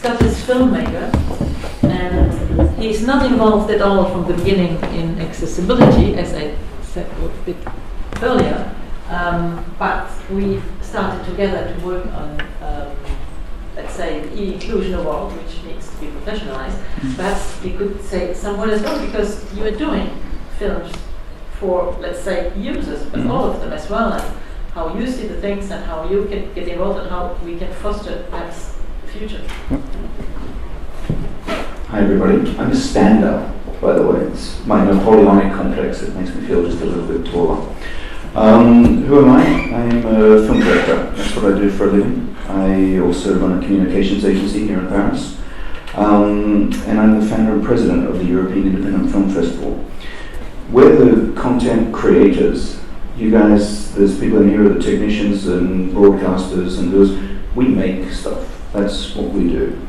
Scottish filmmaker, and he's not involved at all from the beginning in accessibility, as I said a bit earlier. But we started together to work on, let's say, the E-Inclusion Award, which needs to be professionalized. Perhaps we could say somewhat as well, because you are doing films for, let's say, users, but all of them as well, as how you see the things and how you can get involved and how we can foster perhaps the future. Hi everybody, I'm a stand-up, by the way. It's my Napoleonic complex that makes me feel just a little bit taller. Who am I? I'm a film director. That's what I do for a living. I also run a communications agency here in Paris. And I'm the founder and president of the European Independent Film Festival. We're the content creators. You guys, there's people in here, the technicians and broadcasters and those. We make stuff. That's what we do.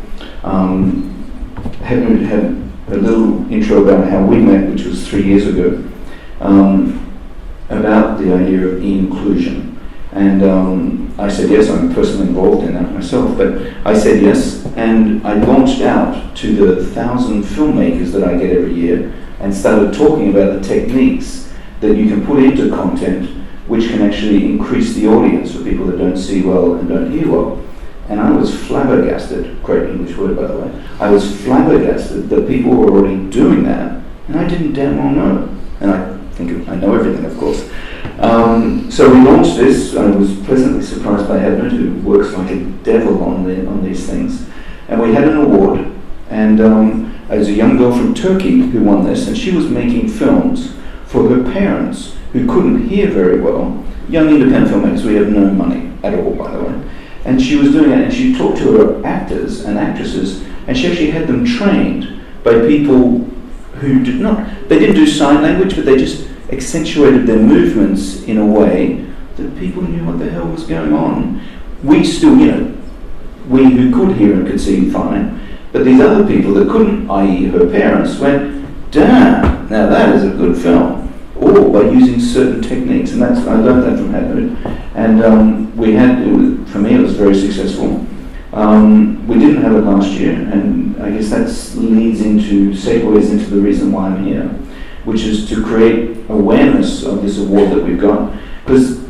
Had a little intro about how we met, which was 3 years ago, about the idea of e-inclusion. And I said yes, I'm personally involved in that myself, but I said yes, and I launched out to the 1,000 filmmakers that I get every year and started talking about the techniques that you can put into content which can actually increase the audience for people that don't see well and don't hear well. And I was flabbergasted, great English word by the way, I was flabbergasted that people were already doing that, and I didn't damn well know. And I think I know everything, of course. So we launched this. I was pleasantly surprised by Edmund, who works like a devil on these things. And we had an award, and there was a young girl from Turkey who won this, and she was making films for her parents who couldn't hear very well. Young independent filmmakers, we have no money at all, by the way. And she was doing it, and she talked to her actors and actresses, and she actually had them trained by people who did not, they didn't do sign language, but they just accentuated their movements in a way that people knew what the hell was going on. We still, we who could hear and could see fine, but these other people that couldn't, i.e. her parents, went, damn, now that is a good film. Or by using certain techniques, and I learned that from Hedwig. And for me it was very successful. We didn't have it last year, and I guess that segues into the reason why I'm here, which is to create awareness of this award that we've got. Because,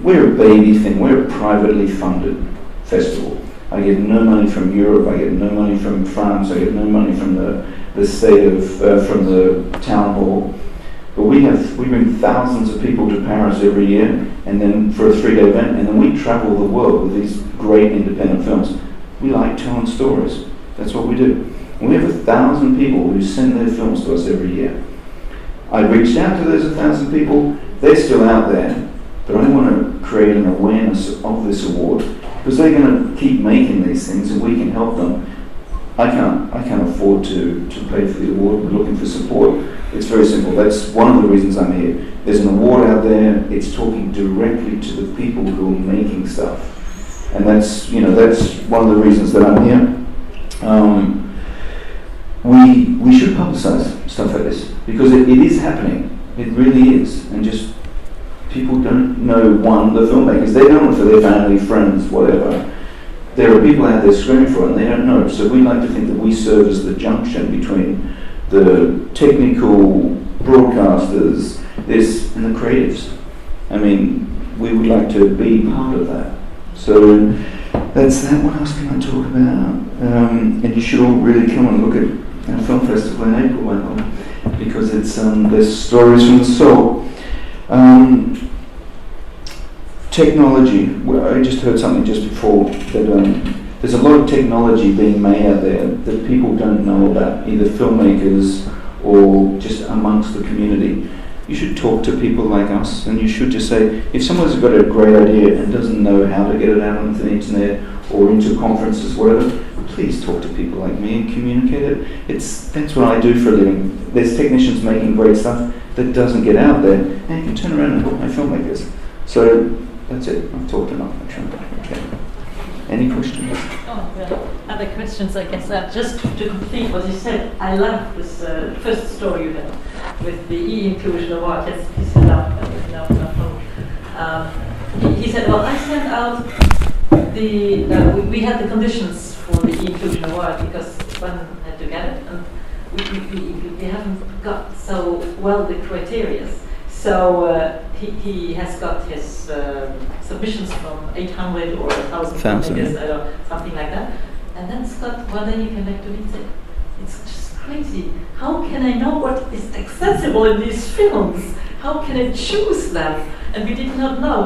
we're a baby thing, we're a privately funded festival. I get no money from Europe, I get no money from France, I get no money from the state from the town hall. But we bring thousands of people to Paris every year, and then for a 3-day event, and then we travel the world with these great independent films. We like telling stories. That's what we do. And we have 1,000 people who send their films to us every year. I reached out to those 1,000 people. They're still out there, but I want to create an awareness of this award, because they're going to keep making these things, and we can help them. I can't afford to pay for the award. We're looking for support. It's very simple. That's one of the reasons I'm here. There's an award out there. It's talking directly to the people who are making stuff, and that's one of the reasons that I'm here. We should publicize stuff like this, because it is happening. It really is, and just people don't know. The filmmakers, they know it for their family, friends, whatever. There are people out there screaming for it, and they don't know. So we like to think that we serve as the junction between the technical broadcasters, this, and the creatives. I mean, we would like to be part of that. So that's that. What else can I talk about? And you should all really come and look at our film festival in April, by the way, because it's there's stories from the soul. Technology. Well, I just heard something just before that there's a lot of technology being made out there that people don't know about, either filmmakers or just amongst the community. You should talk to people like us, and you should just say, if someone's got a great idea and doesn't know how to get it out onto the internet or into conferences, whatever, please talk to people like me and communicate it. That's what I do for a living. There's technicians making great stuff that doesn't get out there, and you can turn around and help my filmmakers. So that's it. I've talked enough. Okay. Any questions? Oh, well, other questions, I guess. Just to complete what you said, I love this first story you had with the E-Inclusion Award. Yes, he said he said, well, I sent out we had the conditions for the inclusion award because one had to get it, and we haven't got so well the criteria. So he has got his submissions from 800 or 1,000 filmmakers, I don't know, something like that. And then Scott, one day he came back to me and said, "It's just crazy. How can I know what is accessible in these films? How can I choose them?" And we did not know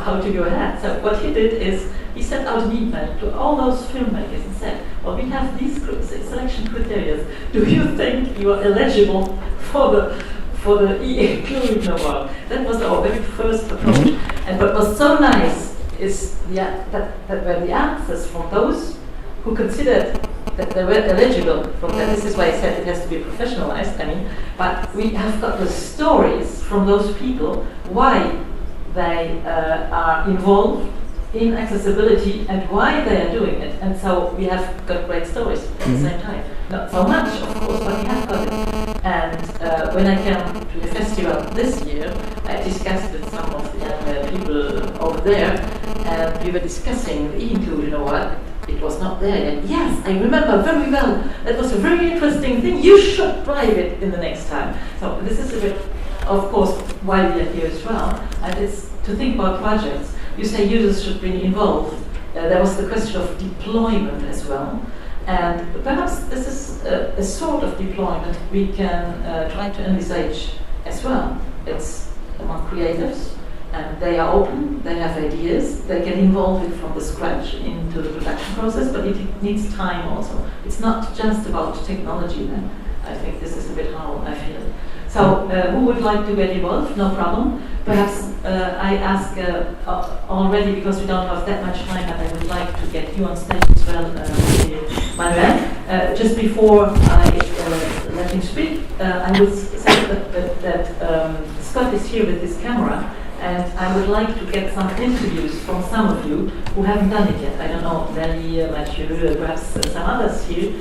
how to go ahead. So what he did is he sent out an email to all those filmmakers and said, "Well, we have these selection criteria. Do you think you are eligible for the inclusion award?" That was our very first approach. And what was so nice is that were the answers from those who considered that they were eligible for that. This is why I said it has to be professionalized. But we have got the stories from those people why they are involved in accessibility and why they are doing it. And so we have got great stories at the same time. Not so much, of course, but we have got it. And when I came to the festival this year, I discussed with some of the young people over there, and we were discussing the inclusion award. It was not there yet. Yes, I remember very well. That was a very interesting thing. You should drive it in the next time. So this is a bit, of course, why we are here as well. And it's to think about projects. You say users should be involved. There was the question of deployment as well. And perhaps this is a sort of deployment we can try to envisage as well. It's among creatives. And they are open, they have ideas, they get involved from the scratch into the production process, but it needs time also. It's not just about technology then. I think this is a bit how I feel it. So who would like to get involved? No problem. Perhaps I ask already, because we don't have that much time, and I would like to get you on stage as well, Manuel. Just before I let him speak, I would say that Scott is here with his camera. And I would like to get some interviews from some of you who haven't done it yet. I don't know, Nelly, Mathieu, perhaps some others here.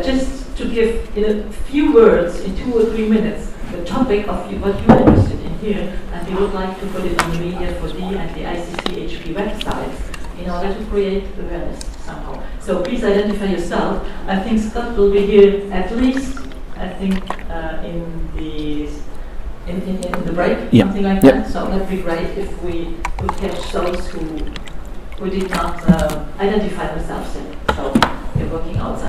Just to give in a few words, in 2 or 3 minutes, the topic of what you are interested in here. And we would like to put it on the Media4D and the ICCHP websites in order to create awareness somehow. So please identify yourself. I think Scott will be here at least, I think, in the break, something like that. So that'd be great if we could catch those who did not identify themselves yet. So they're working outside.